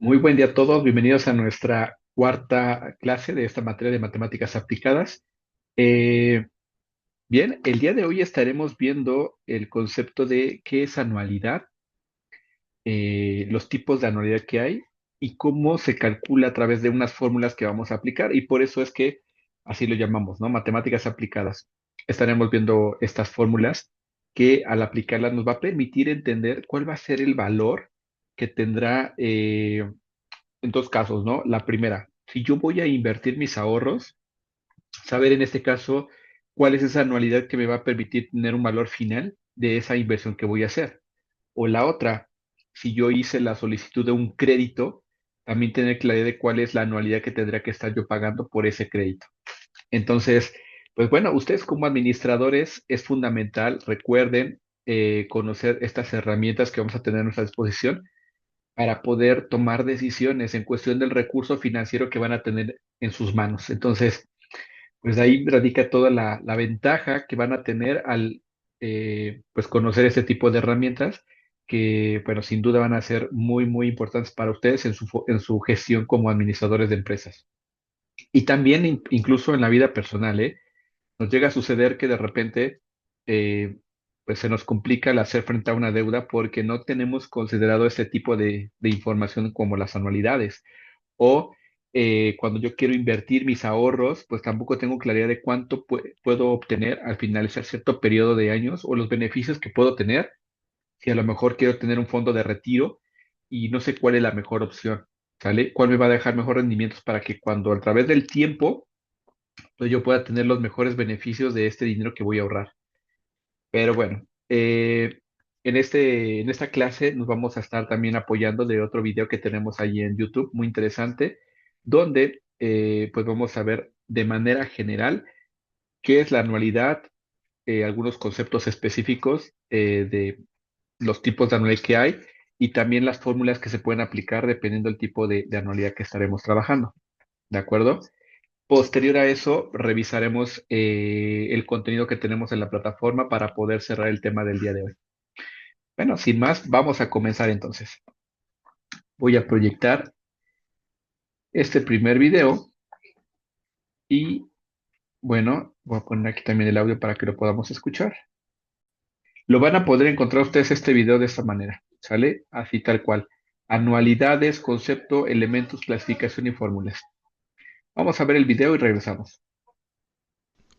Muy buen día a todos, bienvenidos a nuestra cuarta clase de esta materia de matemáticas aplicadas. Eh, Bien, el día de hoy estaremos viendo el concepto de qué es anualidad, los tipos de anualidad que hay y cómo se calcula a través de unas fórmulas que vamos a aplicar, y por eso es que así lo llamamos, ¿no? Matemáticas aplicadas. Estaremos viendo estas fórmulas que al aplicarlas nos va a permitir entender cuál va a ser el valor que tendrá en dos casos, ¿no? La primera, si yo voy a invertir mis ahorros, saber en este caso cuál es esa anualidad que me va a permitir tener un valor final de esa inversión que voy a hacer. O la otra, si yo hice la solicitud de un crédito, también tener claridad de cuál es la anualidad que tendría que estar yo pagando por ese crédito. Entonces, pues bueno, ustedes como administradores es fundamental, recuerden conocer estas herramientas que vamos a tener a nuestra disposición para poder tomar decisiones en cuestión del recurso financiero que van a tener en sus manos. Entonces, pues de ahí radica toda la ventaja que van a tener al pues conocer este tipo de herramientas que, bueno, sin duda van a ser muy, muy importantes para ustedes en en su gestión como administradores de empresas. Y también incluso en la vida personal, ¿eh? Nos llega a suceder que de repente eh, pues se nos complica el hacer frente a una deuda porque no tenemos considerado este tipo de información como las anualidades. O cuando yo quiero invertir mis ahorros, pues tampoco tengo claridad de cuánto puedo obtener al finalizar cierto periodo de años o los beneficios que puedo tener. Si a lo mejor quiero tener un fondo de retiro y no sé cuál es la mejor opción, ¿sale? ¿Cuál me va a dejar mejores rendimientos para que cuando a través del tiempo pues yo pueda tener los mejores beneficios de este dinero que voy a ahorrar? Pero bueno, en esta clase nos vamos a estar también apoyando de otro video que tenemos ahí en YouTube, muy interesante, donde pues vamos a ver de manera general qué es la anualidad, algunos conceptos específicos de los tipos de anualidad que hay y también las fórmulas que se pueden aplicar dependiendo del tipo de anualidad que estaremos trabajando. ¿De acuerdo? Posterior a eso, revisaremos el contenido que tenemos en la plataforma para poder cerrar el tema del día de hoy. Bueno, sin más, vamos a comenzar entonces. Voy a proyectar este primer video y bueno, voy a poner aquí también el audio para que lo podamos escuchar. Lo van a poder encontrar ustedes este video de esta manera, ¿sale? Así tal cual. Anualidades, concepto, elementos, clasificación y fórmulas. Vamos a ver el video y regresamos.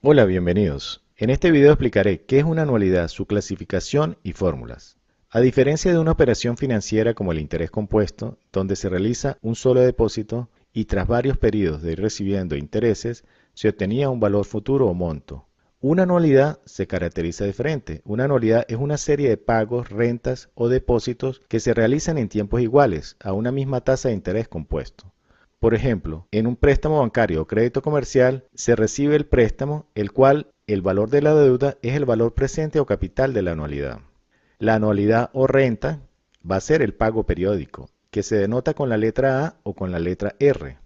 Hola, bienvenidos. En este video explicaré qué es una anualidad, su clasificación y fórmulas. A diferencia de una operación financiera como el interés compuesto, donde se realiza un solo depósito y tras varios periodos de ir recibiendo intereses, se obtenía un valor futuro o monto. Una anualidad se caracteriza diferente. Una anualidad es una serie de pagos, rentas o depósitos que se realizan en tiempos iguales a una misma tasa de interés compuesto. Por ejemplo, en un préstamo bancario o crédito comercial se recibe el préstamo, el cual el valor de la deuda es el valor presente o capital de la anualidad. La anualidad o renta va a ser el pago periódico, que se denota con la letra A o con la letra R.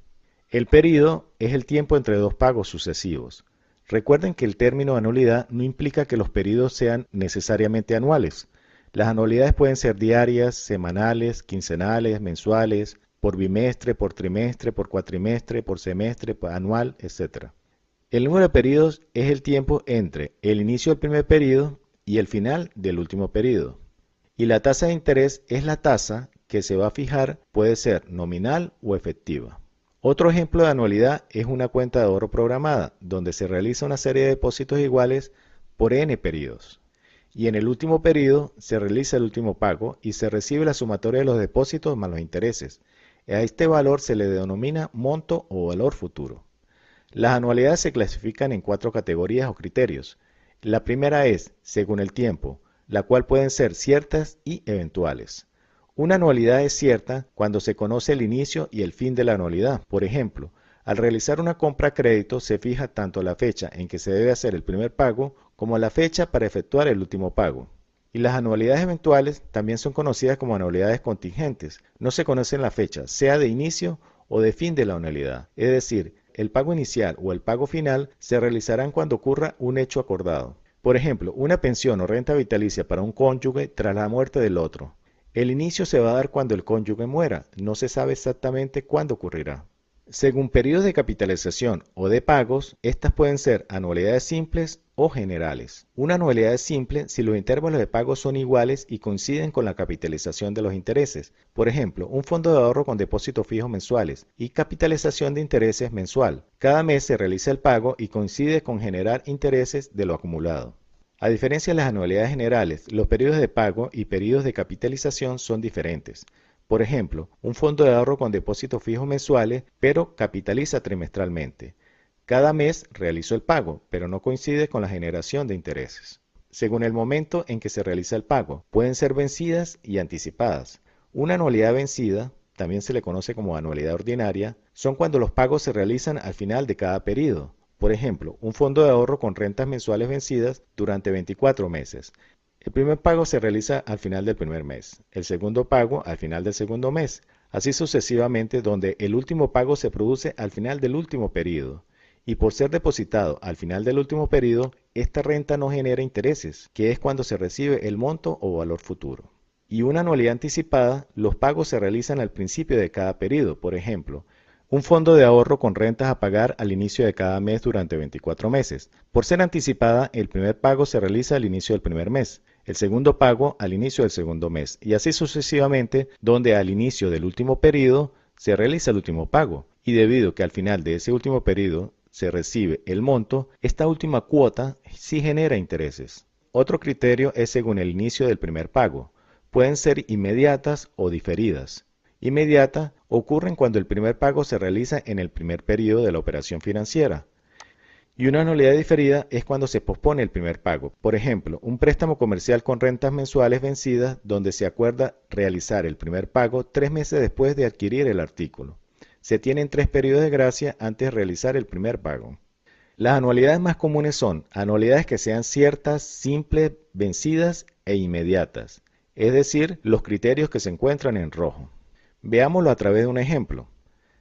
El período es el tiempo entre dos pagos sucesivos. Recuerden que el término anualidad no implica que los periodos sean necesariamente anuales. Las anualidades pueden ser diarias, semanales, quincenales, mensuales, por bimestre, por trimestre, por cuatrimestre, por semestre, por anual, etc. El número de periodos es el tiempo entre el inicio del primer periodo y el final del último periodo. Y la tasa de interés es la tasa que se va a fijar, puede ser nominal o efectiva. Otro ejemplo de anualidad es una cuenta de ahorro programada, donde se realiza una serie de depósitos iguales por n periodos. Y en el último periodo se realiza el último pago y se recibe la sumatoria de los depósitos más los intereses. A este valor se le denomina monto o valor futuro. Las anualidades se clasifican en cuatro categorías o criterios. La primera es según el tiempo, la cual pueden ser ciertas y eventuales. Una anualidad es cierta cuando se conoce el inicio y el fin de la anualidad. Por ejemplo, al realizar una compra a crédito se fija tanto la fecha en que se debe hacer el primer pago como la fecha para efectuar el último pago. Y las anualidades eventuales también son conocidas como anualidades contingentes. No se conocen la fecha, sea de inicio o de fin de la anualidad. Es decir, el pago inicial o el pago final se realizarán cuando ocurra un hecho acordado. Por ejemplo, una pensión o renta vitalicia para un cónyuge tras la muerte del otro. El inicio se va a dar cuando el cónyuge muera, no se sabe exactamente cuándo ocurrirá. Según periodos de capitalización o de pagos, estas pueden ser anualidades simples o generales. Una anualidad es simple si los intervalos de pago son iguales y coinciden con la capitalización de los intereses. Por ejemplo, un fondo de ahorro con depósitos fijos mensuales y capitalización de intereses mensual. Cada mes se realiza el pago y coincide con generar intereses de lo acumulado. A diferencia de las anualidades generales, los periodos de pago y periodos de capitalización son diferentes. Por ejemplo, un fondo de ahorro con depósitos fijos mensuales, pero capitaliza trimestralmente. Cada mes realizó el pago, pero no coincide con la generación de intereses. Según el momento en que se realiza el pago, pueden ser vencidas y anticipadas. Una anualidad vencida, también se le conoce como anualidad ordinaria, son cuando los pagos se realizan al final de cada periodo. Por ejemplo, un fondo de ahorro con rentas mensuales vencidas durante 24 meses. El primer pago se realiza al final del primer mes, el segundo pago al final del segundo mes, así sucesivamente donde el último pago se produce al final del último periodo. Y por ser depositado al final del último periodo, esta renta no genera intereses, que es cuando se recibe el monto o valor futuro. Y una anualidad anticipada, los pagos se realizan al principio de cada periodo, por ejemplo, un fondo de ahorro con rentas a pagar al inicio de cada mes durante 24 meses. Por ser anticipada, el primer pago se realiza al inicio del primer mes, el segundo pago al inicio del segundo mes y así sucesivamente, donde al inicio del último periodo se realiza el último pago. Y debido a que al final de ese último periodo se recibe el monto, esta última cuota sí genera intereses. Otro criterio es según el inicio del primer pago. Pueden ser inmediatas o diferidas. Inmediata ocurren cuando el primer pago se realiza en el primer periodo de la operación financiera. Y una anualidad diferida es cuando se pospone el primer pago. Por ejemplo, un préstamo comercial con rentas mensuales vencidas donde se acuerda realizar el primer pago 3 meses después de adquirir el artículo. Se tienen 3 periodos de gracia antes de realizar el primer pago. Las anualidades más comunes son anualidades que sean ciertas, simples, vencidas e inmediatas, es decir, los criterios que se encuentran en rojo. Veámoslo a través de un ejemplo.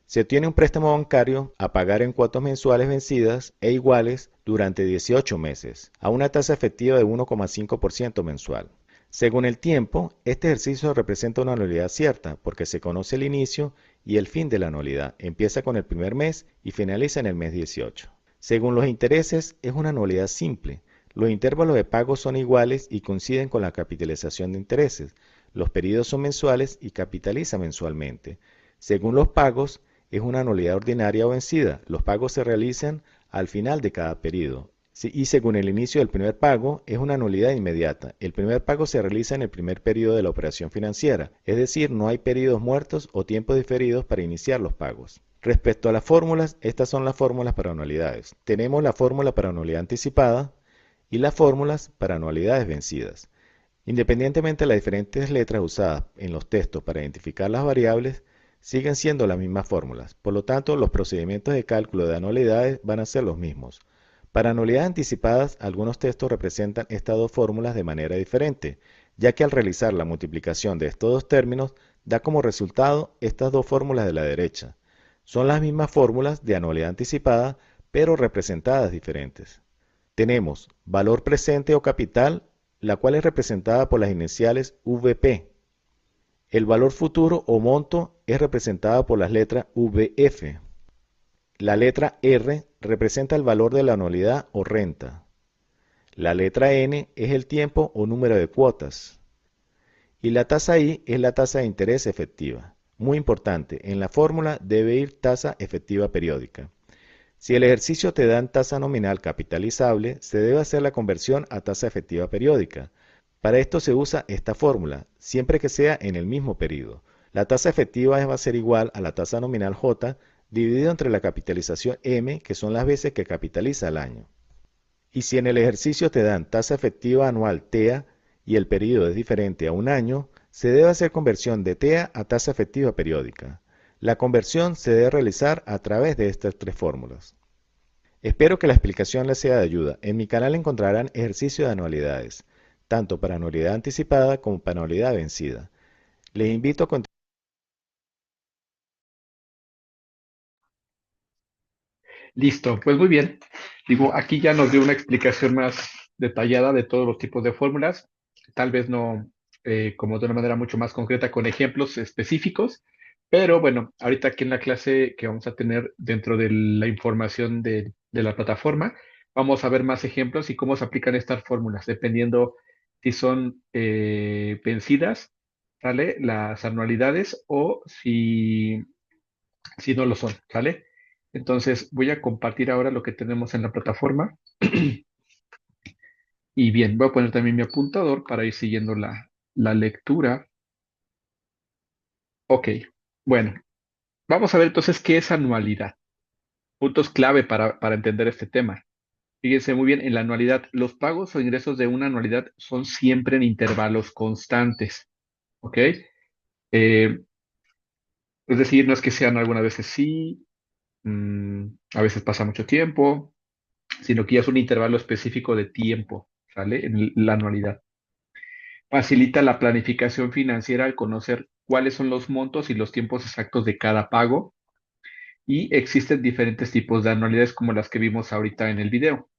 Se obtiene un préstamo bancario a pagar en cuotas mensuales vencidas e iguales durante 18 meses, a una tasa efectiva de 1,5% mensual. Según el tiempo, este ejercicio representa una anualidad cierta, porque se conoce el inicio y el fin de la anualidad. Empieza con el primer mes y finaliza en el mes 18. Según los intereses, es una anualidad simple. Los intervalos de pago son iguales y coinciden con la capitalización de intereses. Los periodos son mensuales y capitaliza mensualmente. Según los pagos, es una anualidad ordinaria o vencida. Los pagos se realizan al final de cada periodo. Y según el inicio del primer pago, es una anualidad inmediata. El primer pago se realiza en el primer periodo de la operación financiera, es decir, no hay periodos muertos o tiempos diferidos para iniciar los pagos. Respecto a las fórmulas, estas son las fórmulas para anualidades. Tenemos la fórmula para anualidad anticipada y las fórmulas para anualidades vencidas. Independientemente de las diferentes letras usadas en los textos para identificar las variables, siguen siendo las mismas fórmulas. Por lo tanto, los procedimientos de cálculo de anualidades van a ser los mismos. Para anualidades anticipadas, algunos textos representan estas dos fórmulas de manera diferente, ya que al realizar la multiplicación de estos dos términos, da como resultado estas dos fórmulas de la derecha. Son las mismas fórmulas de anualidad anticipada, pero representadas diferentes. Tenemos valor presente o capital, la cual es representada por las iniciales VP. El valor futuro o monto es representado por las letras VF. La letra R representa el valor de la anualidad o renta. La letra N es el tiempo o número de cuotas. Y la tasa I es la tasa de interés efectiva. Muy importante, en la fórmula debe ir tasa efectiva periódica. Si el ejercicio te da en tasa nominal capitalizable, se debe hacer la conversión a tasa efectiva periódica. Para esto se usa esta fórmula, siempre que sea en el mismo periodo. La tasa efectiva va a ser igual a la tasa nominal J dividido entre la capitalización M, que son las veces que capitaliza el año. Y si en el ejercicio te dan tasa efectiva anual TEA y el periodo es diferente a un año, se debe hacer conversión de TEA a tasa efectiva periódica. La conversión se debe realizar a través de estas tres fórmulas. Espero que la explicación les sea de ayuda. En mi canal encontrarán ejercicios de anualidades, tanto para anualidad anticipada como para anualidad vencida. Les invito a continuar. Listo, pues muy bien. Digo, aquí ya nos dio una explicación más detallada de todos los tipos de fórmulas. Tal vez no. como de una manera mucho más concreta con ejemplos específicos. Pero bueno, ahorita aquí en la clase que vamos a tener dentro de la información de la plataforma, vamos a ver más ejemplos y cómo se aplican estas fórmulas, dependiendo si son vencidas, ¿sale? Las anualidades o si no lo son, ¿sale? Entonces voy a compartir ahora lo que tenemos en la plataforma. Y bien, voy a poner también mi apuntador para ir siguiendo la lectura. Ok, bueno, vamos a ver entonces qué es anualidad. Puntos clave para entender este tema. Fíjense muy bien, en la anualidad, los pagos o ingresos de una anualidad son siempre en intervalos constantes. ¿Ok? Es decir, no es que sean algunas veces sí, a veces pasa mucho tiempo, sino que ya es un intervalo específico de tiempo, ¿sale? En la anualidad. Facilita la planificación financiera al conocer cuáles son los montos y los tiempos exactos de cada pago. Y existen diferentes tipos de anualidades como las que vimos ahorita en el video.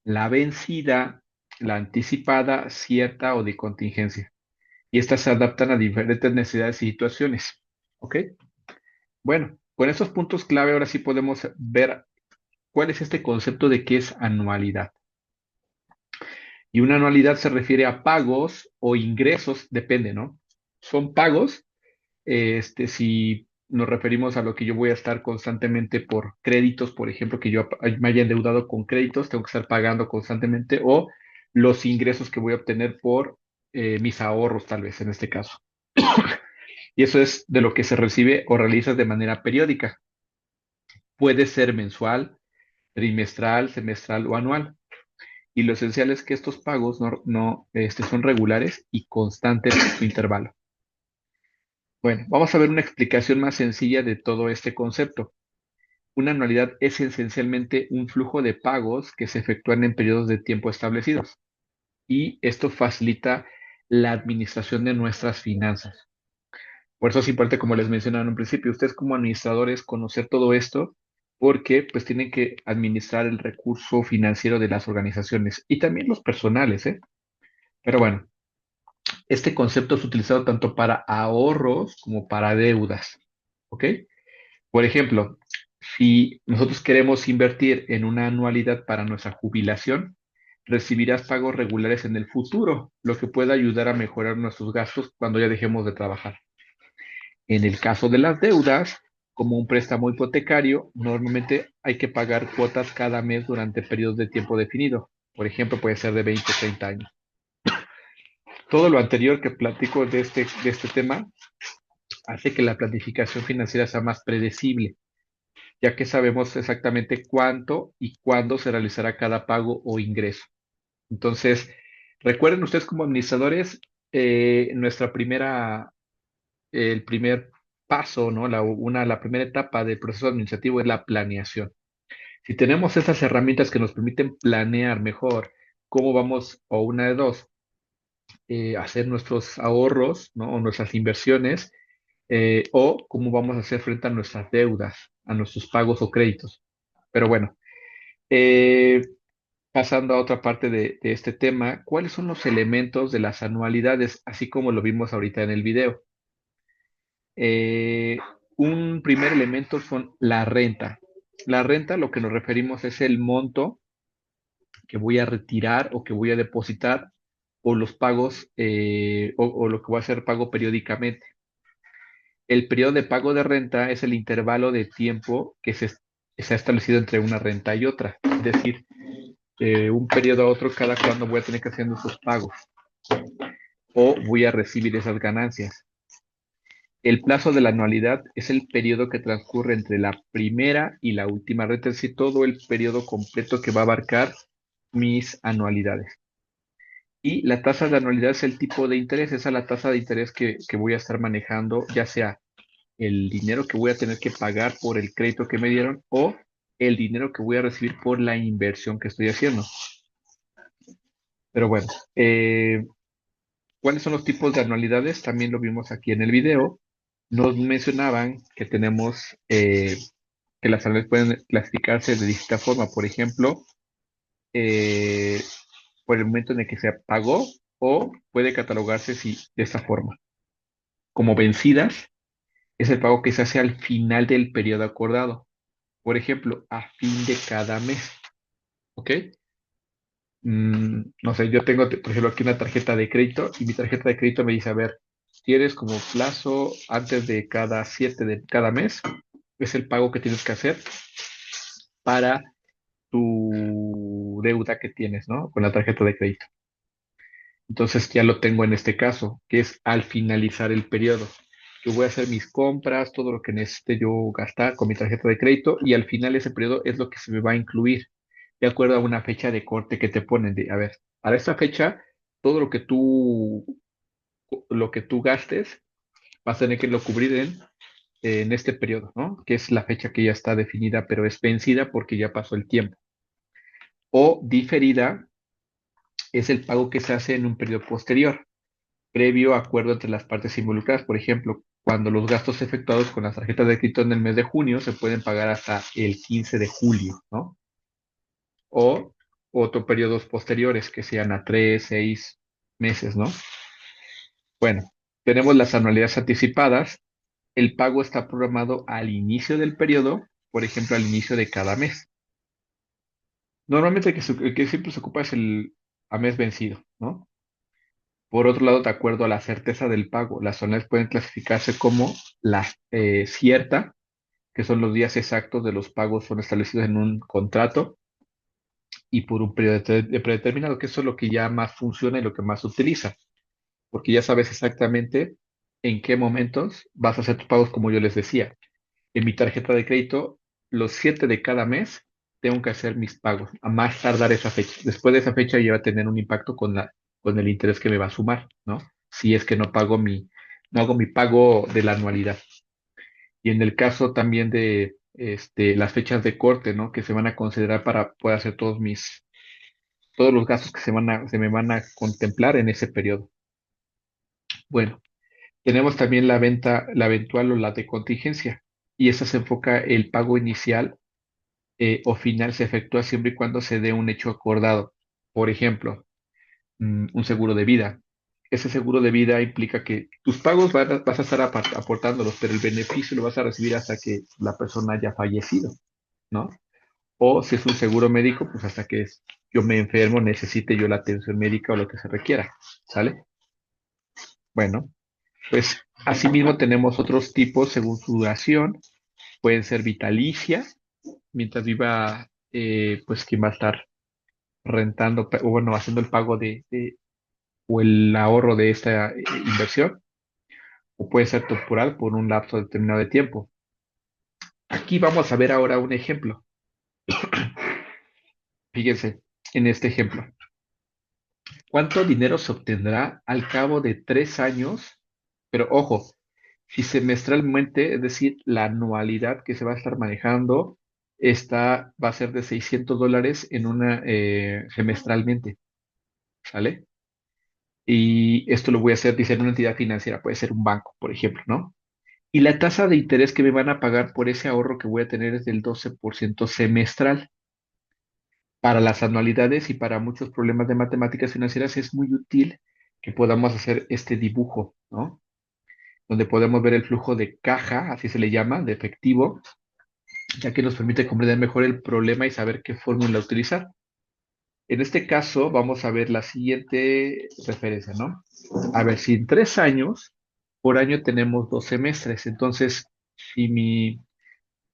La vencida, la anticipada, cierta o de contingencia. Y estas se adaptan a diferentes necesidades y situaciones. ¿Ok? Bueno, con estos puntos clave ahora sí podemos ver cuál es este concepto de qué es anualidad. Y una anualidad se refiere a pagos o ingresos, depende, ¿no? Son pagos, si nos referimos a lo que yo voy a estar constantemente por créditos, por ejemplo, que yo me haya endeudado con créditos, tengo que estar pagando constantemente, o los ingresos que voy a obtener por mis ahorros, tal vez en este caso. Y eso es de lo que se recibe o realiza de manera periódica. Puede ser mensual, trimestral, semestral o anual. Y lo esencial es que estos pagos son regulares y constantes en su intervalo. Bueno, vamos a ver una explicación más sencilla de todo este concepto. Una anualidad es esencialmente un flujo de pagos que se efectúan en periodos de tiempo establecidos y esto facilita la administración de nuestras finanzas. Por eso es importante, como les mencionaba en un principio, ustedes como administradores conocer todo esto porque pues tienen que administrar el recurso financiero de las organizaciones y también los personales, ¿eh? Pero bueno, este concepto es utilizado tanto para ahorros como para deudas, ¿ok? Por ejemplo, si nosotros queremos invertir en una anualidad para nuestra jubilación, recibirás pagos regulares en el futuro, lo que puede ayudar a mejorar nuestros gastos cuando ya dejemos de trabajar. En el caso de las deudas, como un préstamo hipotecario, normalmente hay que pagar cuotas cada mes durante periodos de tiempo definido. Por ejemplo, puede ser de 20 o 30 años. Todo lo anterior que platico de este tema hace que la planificación financiera sea más predecible, ya que sabemos exactamente cuánto y cuándo se realizará cada pago o ingreso. Entonces, recuerden ustedes como administradores, el primer paso, ¿no? La primera etapa del proceso administrativo es la planeación. Si tenemos esas herramientas que nos permiten planear mejor cómo vamos, o una de dos, hacer nuestros ahorros, ¿no? O nuestras inversiones, o cómo vamos a hacer frente a nuestras deudas, a nuestros pagos o créditos. Pero bueno, eh, pasando a otra parte de este tema, ¿cuáles son los elementos de las anualidades, así como lo vimos ahorita en el video? Eh, un primer elemento son la renta. La renta, lo que nos referimos es el monto que voy a retirar o que voy a depositar o los pagos o lo que voy a hacer pago periódicamente. El periodo de pago de renta es el intervalo de tiempo que se ha establecido entre una renta y otra. Es decir, un periodo a otro cada cuando voy a tener que hacer esos pagos o voy a recibir esas ganancias. El plazo de la anualidad es el periodo que transcurre entre la primera y la última renta, es decir, todo el periodo completo que va a abarcar mis anualidades. Y la tasa de anualidad es el tipo de interés, esa es la tasa de interés que voy a estar manejando, ya sea el dinero que voy a tener que pagar por el crédito que me dieron o el dinero que voy a recibir por la inversión que estoy haciendo. Pero bueno, ¿cuáles son los tipos de anualidades? También lo vimos aquí en el video. Nos mencionaban que tenemos que las anualidades pueden clasificarse de distinta forma. Por ejemplo, eh, por el momento en el que se pagó o puede catalogarse de esta forma. Como vencidas es el pago que se hace al final del periodo acordado. Por ejemplo, a fin de cada mes. ¿Ok? No sé, yo tengo, por ejemplo, aquí una tarjeta de crédito y mi tarjeta de crédito me dice, a ver, tienes como plazo antes de cada 7 de cada mes, es el pago que tienes que hacer para tu deuda que tienes, ¿no? Con la tarjeta de crédito. Entonces ya lo tengo en este caso, que es al finalizar el periodo. Yo voy a hacer mis compras, todo lo que necesite yo gastar con mi tarjeta de crédito y al final ese periodo es lo que se me va a incluir de acuerdo a una fecha de corte que te ponen de, a ver, para esta fecha, todo lo que tú gastes, vas a tener que lo cubrir en este periodo, ¿no? Que es la fecha que ya está definida, pero es vencida porque ya pasó el tiempo. O diferida es el pago que se hace en un periodo posterior, previo acuerdo entre las partes involucradas. Por ejemplo, cuando los gastos efectuados con las tarjetas de crédito en el mes de junio se pueden pagar hasta el 15 de julio, ¿no? O otros periodos posteriores que sean a 3, 6 meses, ¿no? Bueno, tenemos las anualidades anticipadas. El pago está programado al inicio del periodo, por ejemplo, al inicio de cada mes. Normalmente el que siempre se ocupa es el a mes vencido, ¿no? Por otro lado, de acuerdo a la certeza del pago, las zonas pueden clasificarse como la cierta, que son los días exactos de los pagos son establecidos en un contrato y por un periodo predeterminado, que eso es lo que ya más funciona y lo que más se utiliza, porque ya sabes exactamente en qué momentos vas a hacer tus pagos, como yo les decía. En mi tarjeta de crédito, los 7 de cada mes tengo que hacer mis pagos, a más tardar esa fecha. Después de esa fecha ya va a tener un impacto con el interés que me va a sumar, ¿no? Si es que no hago mi pago de la anualidad. Y en el caso también de las fechas de corte, ¿no? Que se van a considerar para poder hacer todos los gastos que se me van a contemplar en ese periodo. Bueno, tenemos también la venta, la eventual o la de contingencia. Y esa se enfoca el pago inicial o final se efectúa siempre y cuando se dé un hecho acordado. Por ejemplo, un seguro de vida. Ese seguro de vida implica que tus pagos vas a estar aportándolos, pero el beneficio lo vas a recibir hasta que la persona haya fallecido, ¿no? O si es un seguro médico, pues hasta que yo me enfermo, necesite yo la atención médica o lo que se requiera, ¿sale? Bueno, pues asimismo tenemos otros tipos según su duración. Pueden ser vitalicia, mientras viva, pues quien va a estar rentando, o bueno, haciendo el pago o el ahorro de esta inversión, o puede ser temporal por un lapso determinado de tiempo. Aquí vamos a ver ahora un ejemplo. Fíjense en este ejemplo. ¿Cuánto dinero se obtendrá al cabo de 3 años? Pero ojo, si semestralmente, es decir, la anualidad que se va a estar manejando, esta va a ser de $600 en una semestralmente, ¿sale? Y esto lo voy a hacer, dice, en una entidad financiera, puede ser un banco, por ejemplo, ¿no? Y la tasa de interés que me van a pagar por ese ahorro que voy a tener es del 12% semestral. Para las anualidades y para muchos problemas de matemáticas financieras es muy útil que podamos hacer este dibujo, ¿no? Donde podemos ver el flujo de caja, así se le llama, de efectivo, ya que nos permite comprender mejor el problema y saber qué fórmula utilizar. En este caso, vamos a ver la siguiente referencia, ¿no? A ver, si en 3 años, por año tenemos 2 semestres, entonces, si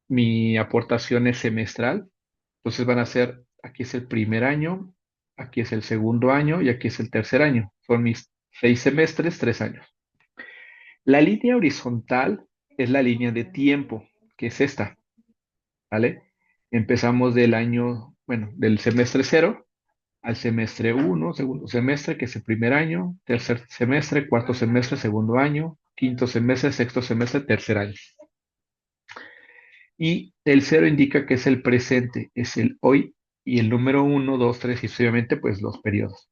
mi aportación es semestral, entonces van a ser, aquí es el primer año, aquí es el segundo año y aquí es el tercer año. Son mis 6 semestres, 3 años. La línea horizontal es la línea de tiempo, que es esta, ¿vale? Empezamos del año, bueno, del semestre cero al semestre uno, segundo semestre, que es el primer año, tercer semestre, cuarto semestre, segundo año, quinto semestre, sexto semestre, tercer año. Y el cero indica que es el presente, es el hoy, y el número uno, dos, tres, y obviamente, pues los periodos.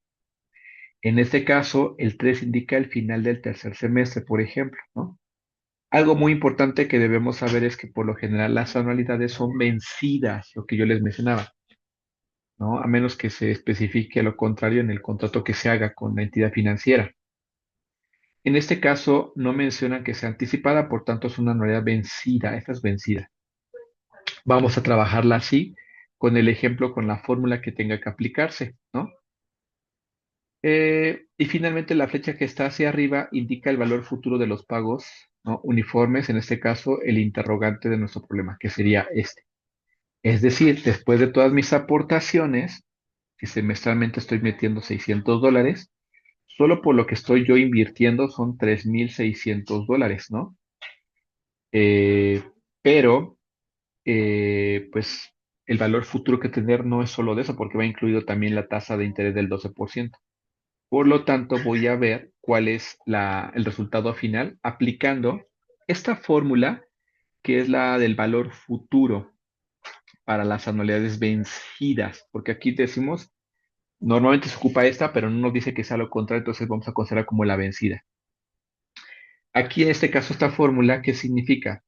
En este caso, el 3 indica el final del tercer semestre, por ejemplo, ¿no? Algo muy importante que debemos saber es que por lo general las anualidades son vencidas, lo que yo les mencionaba. ¿no? A menos que se especifique lo contrario en el contrato que se haga con la entidad financiera. En este caso, no mencionan que sea anticipada, por tanto es una anualidad vencida. Esta es vencida. Vamos a trabajarla así, con el ejemplo, con la fórmula que tenga que aplicarse, ¿no? Y finalmente la flecha que está hacia arriba indica el valor futuro de los pagos, ¿no? Uniformes, en este caso el interrogante de nuestro problema, que sería este. Es decir, después de todas mis aportaciones, que semestralmente estoy metiendo $600, solo por lo que estoy yo invirtiendo son $3,600, ¿no? Eh, pero, pues, el valor futuro que tener no es solo de eso, porque va incluido también la tasa de interés del 12%. Por lo tanto, voy a ver cuál es el resultado final aplicando esta fórmula, que es la del valor futuro para las anualidades vencidas, porque aquí decimos, normalmente se ocupa esta, pero no nos dice que sea lo contrario, entonces vamos a considerar como la vencida. Aquí en este caso, esta fórmula, ¿qué significa?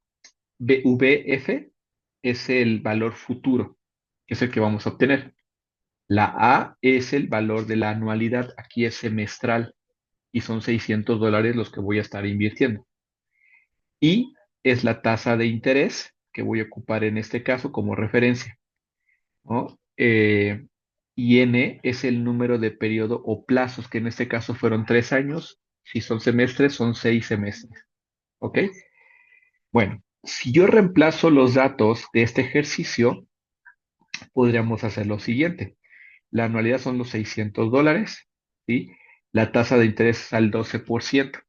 VF es el valor futuro, que es el que vamos a obtener. La A es el valor de la anualidad, aquí es semestral y son $600 los que voy a estar invirtiendo. Y es la tasa de interés que voy a ocupar en este caso como referencia, ¿no? Y N es el número de periodo o plazos, que en este caso fueron 3 años. Si son semestres, son 6 semestres. ¿Ok? Bueno, si yo reemplazo los datos de este ejercicio, podríamos hacer lo siguiente. La anualidad son los $600, ¿sí? La tasa de interés es al 12%.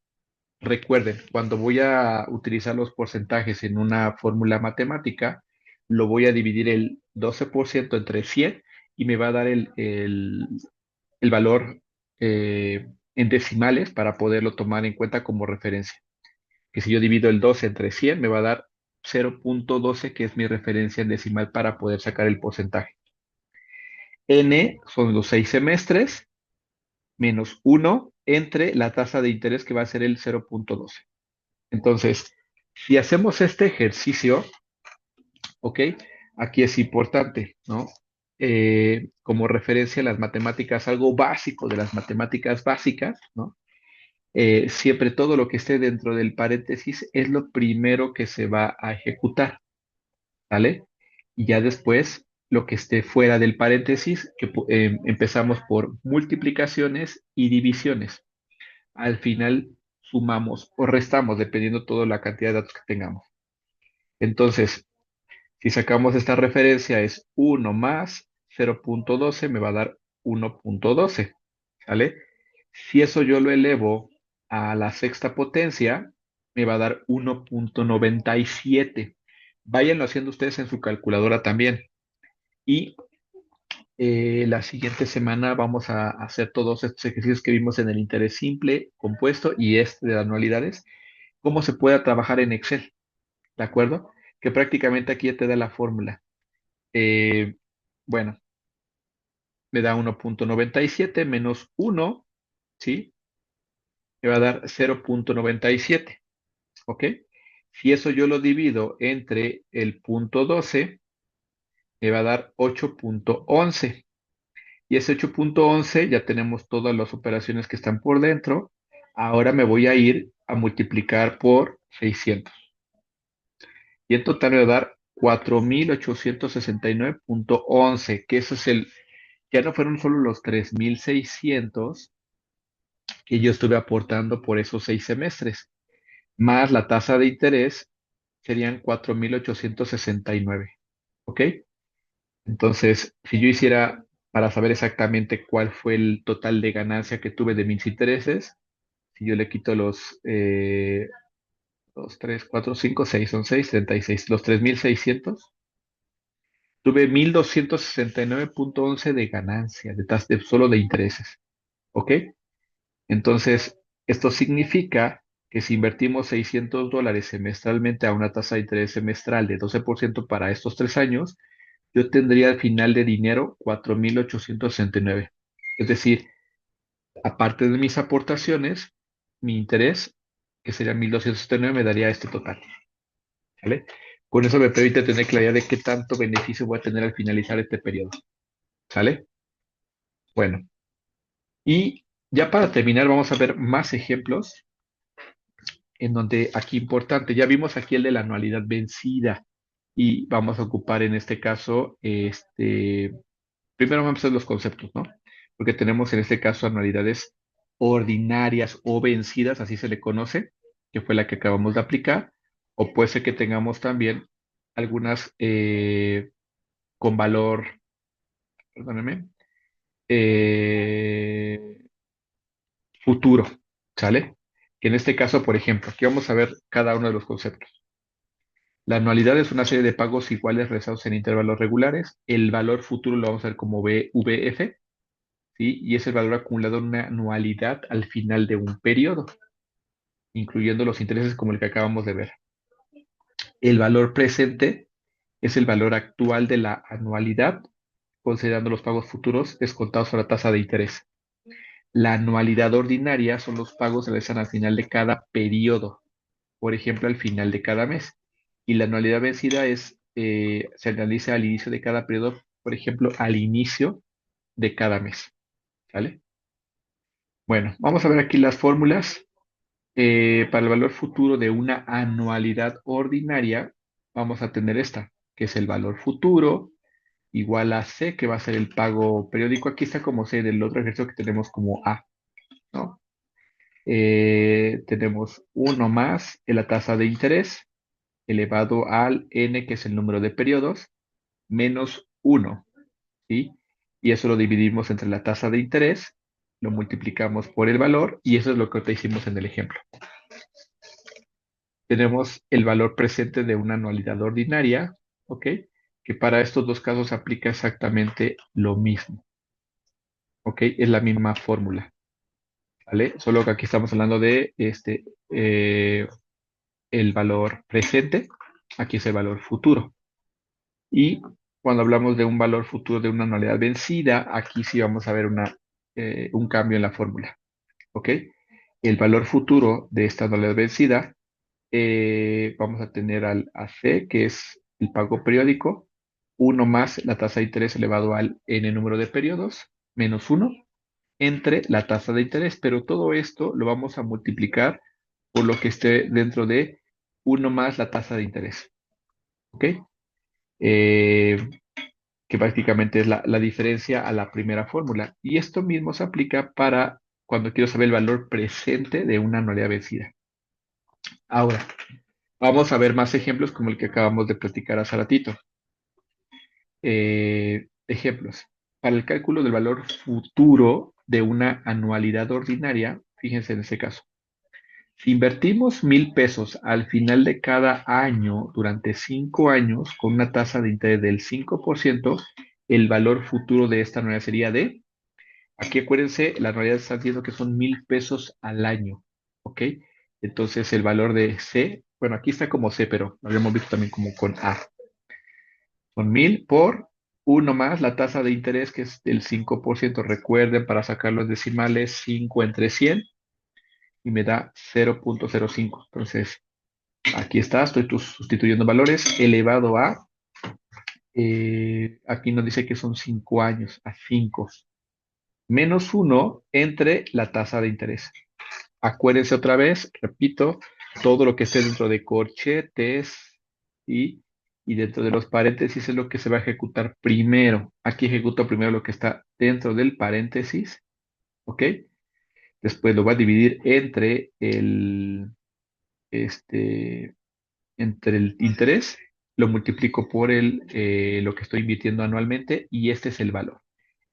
Recuerden, cuando voy a utilizar los porcentajes en una fórmula matemática, lo voy a dividir el 12% entre 100 y me va a dar el valor en decimales para poderlo tomar en cuenta como referencia. Que si yo divido el 12 entre 100, me va a dar 0,12, que es mi referencia en decimal para poder sacar el porcentaje. N son los 6 semestres menos 1 entre la tasa de interés, que va a ser el 0,12. Entonces, si hacemos este ejercicio, ¿ok? Aquí es importante, ¿no? Como referencia a las matemáticas, algo básico de las matemáticas básicas, ¿no? Siempre todo lo que esté dentro del paréntesis es lo primero que se va a ejecutar, ¿vale? Y ya después, lo que esté fuera del paréntesis, que empezamos por multiplicaciones y divisiones. Al final sumamos o restamos, dependiendo toda la cantidad de datos que tengamos. Entonces, si sacamos esta referencia, es 1 más 0,12, me va a dar 1,12, ¿sale? Si eso yo lo elevo a la sexta potencia, me va a dar 1,97. Váyanlo haciendo ustedes en su calculadora también. Y la siguiente semana vamos a hacer todos estos ejercicios que vimos en el interés simple, compuesto y este de anualidades, cómo se puede trabajar en Excel, ¿de acuerdo? Que prácticamente aquí ya te da la fórmula. Eh, bueno, me da 1,97 menos 1, ¿sí? Me va a dar 0,97, ¿ok? Si eso yo lo divido entre el punto 12, me va a dar 8,11. Y ese 8,11 ya tenemos todas las operaciones que están por dentro. Ahora me voy a ir a multiplicar por 600. Y en total me va a dar 4,869,11, que eso es ya no fueron solo los 3,600 que yo estuve aportando por esos 6 semestres, más la tasa de interés serían 4,869. ¿Ok? Entonces, si yo hiciera para saber exactamente cuál fue el total de ganancia que tuve de mis intereses, si yo le quito los 2, 3, 4, 5, 6, son 6, 36, los 3,600, tuve 1,269,11 de ganancia, solo de intereses. ¿Ok? Entonces, esto significa que si invertimos $600 semestralmente a una tasa de interés semestral de 12% para estos 3 años, yo tendría al final de dinero 4,869. Es decir, aparte de mis aportaciones, mi interés, que sería 1,269, me daría este total. ¿Vale? Con eso me permite tener claridad de qué tanto beneficio voy a tener al finalizar este periodo. ¿Sale? Bueno, y ya para terminar vamos a ver más ejemplos en donde aquí importante, ya vimos aquí el de la anualidad vencida y vamos a ocupar en este caso, primero vamos a ver los conceptos, ¿no? Porque tenemos en este caso anualidades ordinarias o vencidas, así se le conoce, que fue la que acabamos de aplicar, o puede ser que tengamos también algunas con valor, perdónenme, eh, futuro, ¿sale? Que en este caso, por ejemplo, aquí vamos a ver cada uno de los conceptos. La anualidad es una serie de pagos iguales realizados en intervalos regulares. El valor futuro lo vamos a ver como VF, ¿sí? Y es el valor acumulado en una anualidad al final de un periodo, incluyendo los intereses como el que acabamos de ver. El valor presente es el valor actual de la anualidad, considerando los pagos futuros descontados por la tasa de interés. La anualidad ordinaria son los pagos que se realizan al final de cada periodo, por ejemplo, al final de cada mes. Y la anualidad vencida se analiza al inicio de cada periodo, por ejemplo, al inicio de cada mes. ¿Vale? Bueno, vamos a ver aquí las fórmulas. Para el valor futuro de una anualidad ordinaria, vamos a tener esta, que es el valor futuro igual a C, que va a ser el pago periódico. Aquí está como C del otro ejercicio que tenemos como A, ¿no? Tenemos uno más en la tasa de interés elevado al n, que es el número de periodos, menos uno, ¿sí? Y eso lo dividimos entre la tasa de interés, lo multiplicamos por el valor y eso es lo que ahorita hicimos en el ejemplo. Tenemos el valor presente de una anualidad ordinaria, ¿ok? Que para estos dos casos aplica exactamente lo mismo, ¿ok? Es la misma fórmula, ¿vale? Solo que aquí estamos hablando de el valor presente, aquí es el valor futuro. Y cuando hablamos de un valor futuro de una anualidad vencida, aquí sí vamos a ver un cambio en la fórmula, ¿ok? El valor futuro de esta anualidad vencida, vamos a tener al AC, que es el pago periódico, uno más la tasa de interés elevado al n número de periodos, menos uno, entre la tasa de interés, pero todo esto lo vamos a multiplicar por lo que esté dentro de uno más la tasa de interés, ¿ok? Eh, que prácticamente es la diferencia a la primera fórmula. Y esto mismo se aplica para cuando quiero saber el valor presente de una anualidad vencida. Ahora, vamos a ver más ejemplos como el que acabamos de platicar hace ratito. Ejemplos. Para el cálculo del valor futuro de una anualidad ordinaria, fíjense en este caso. Si invertimos 1,000 pesos al final de cada año durante 5 años con una tasa de interés del 5%, el valor futuro de esta anualidad sería de, aquí acuérdense, la anualidad está diciendo que son 1,000 pesos al año, ¿ok? Entonces el valor de C, bueno, aquí está como C, pero lo habíamos visto también como con A. Son 1,000 por uno más la tasa de interés, que es del 5%. Recuerden, para sacar los decimales, 5 entre 100 y me da 0,05. Entonces, aquí está, estoy sustituyendo valores, elevado a, aquí nos dice que son 5 años, a 5, menos uno entre la tasa de interés. Acuérdense otra vez, repito, todo lo que esté dentro de corchetes y, y dentro de los paréntesis es lo que se va a ejecutar primero. Aquí ejecuto primero lo que está dentro del paréntesis, ¿ok? Después lo va a dividir este, entre el interés, lo multiplico por lo que estoy invirtiendo anualmente y este es el valor.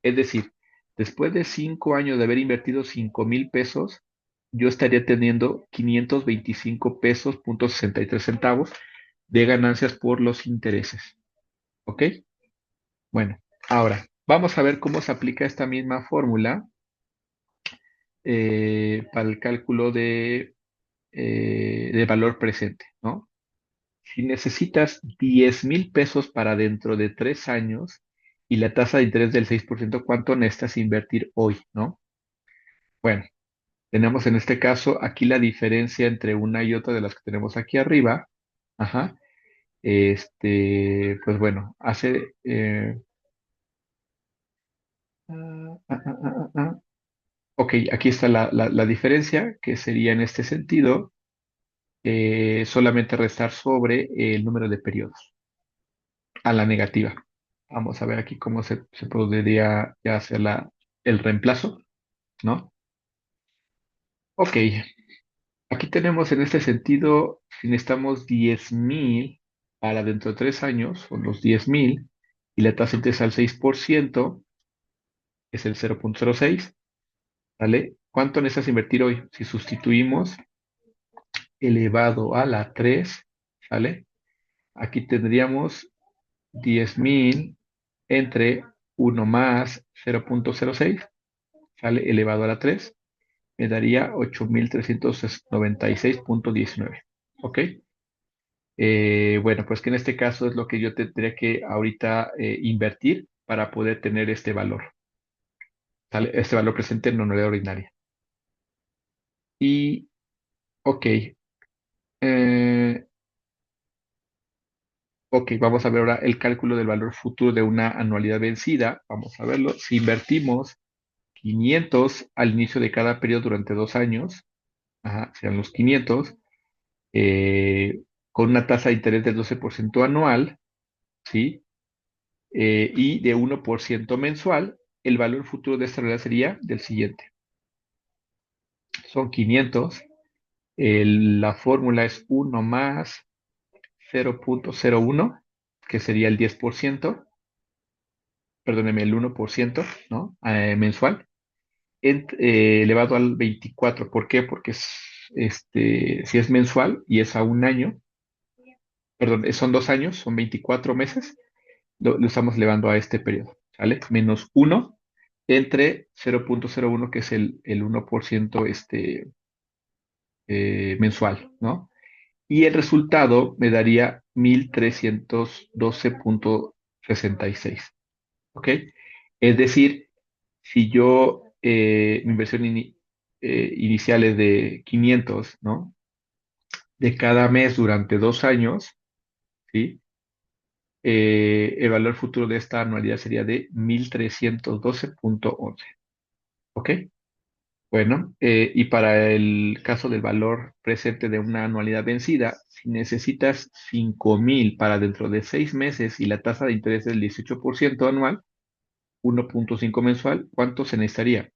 Es decir, después de 5 años de haber invertido 5,000 pesos, yo estaría teniendo 525 pesos, punto 63 centavos de ganancias por los intereses. ¿Ok? Bueno, ahora vamos a ver cómo se aplica esta misma fórmula para el cálculo de valor presente, ¿no? Si necesitas 10,000 pesos para dentro de 3 años y la tasa de interés del 6%, ¿cuánto necesitas invertir hoy, no? Bueno, tenemos en este caso aquí la diferencia entre una y otra de las que tenemos aquí arriba. Ajá. Pues bueno, Ok, aquí está la diferencia, que sería en este sentido solamente restar sobre el número de periodos a la negativa. Vamos a ver aquí cómo se podría ya hacer el reemplazo, ¿no? Ok, aquí tenemos en este sentido, si necesitamos 10,000 para dentro de 3 años, son los 10,000, y la tasa de interés al 6%, es el 0,06, ¿vale? ¿Cuánto necesitas invertir hoy? Si sustituimos elevado a la 3, ¿vale? Aquí tendríamos 10,000 entre uno más 0,06, ¿sale? Elevado a la 3, me daría 8,396,19. ¿Ok? Bueno, pues que en este caso es lo que yo tendría que ahorita invertir para poder tener este valor, ¿sale? Este valor presente en moneda ordinaria. Y, ok, eh, ok, vamos a ver ahora el cálculo del valor futuro de una anualidad vencida. Vamos a verlo. Si invertimos 500 al inicio de cada periodo durante 2 años, ajá, sean los 500, eh, con una tasa de interés del 12% anual, ¿sí? Y de 1% mensual, el valor futuro de esta realidad sería del siguiente. Son 500, la fórmula es 1 más 0,01, que sería el 10%, perdóneme, el 1%, ¿no? Mensual, elevado al 24. ¿Por qué? Porque si es mensual y es a un año, perdón, son 2 años, son 24 meses, lo estamos elevando a este periodo, ¿sale? Menos 1 entre 0,01, que es el 1% mensual, ¿no? Y el resultado me daría 1,312,66, ¿ok? Es decir, si yo, mi inversión inicial es de 500, ¿no? De cada mes durante 2 años, ¿sí? El valor futuro de esta anualidad sería de 1,312,11, ¿ok? Bueno, y para el caso del valor presente de una anualidad vencida, si necesitas 5,000 para dentro de 6 meses y la tasa de interés es del 18% anual, 1,5 mensual, ¿cuánto se necesitaría?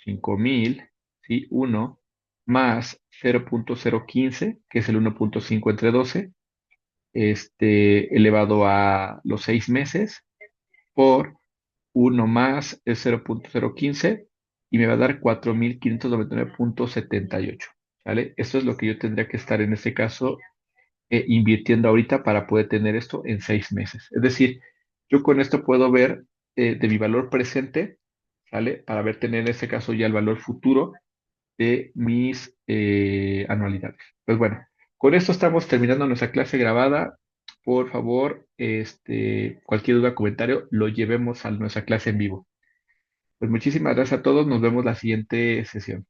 5,000, ¿sí? 1 más 0,015, que es el 1,5 entre 12, elevado a los 6 meses, por 1 más el 0,015, y me va a dar 4,599,78, ¿vale? Esto es lo que yo tendría que estar en este caso invirtiendo ahorita para poder tener esto en 6 meses. Es decir, yo con esto puedo ver de mi valor presente, ¿vale? Para ver tener en este caso ya el valor futuro de mis anualidades. Pues bueno, con esto estamos terminando nuestra clase grabada. Por favor, cualquier duda o comentario lo llevemos a nuestra clase en vivo. Pues muchísimas gracias a todos. Nos vemos la siguiente sesión.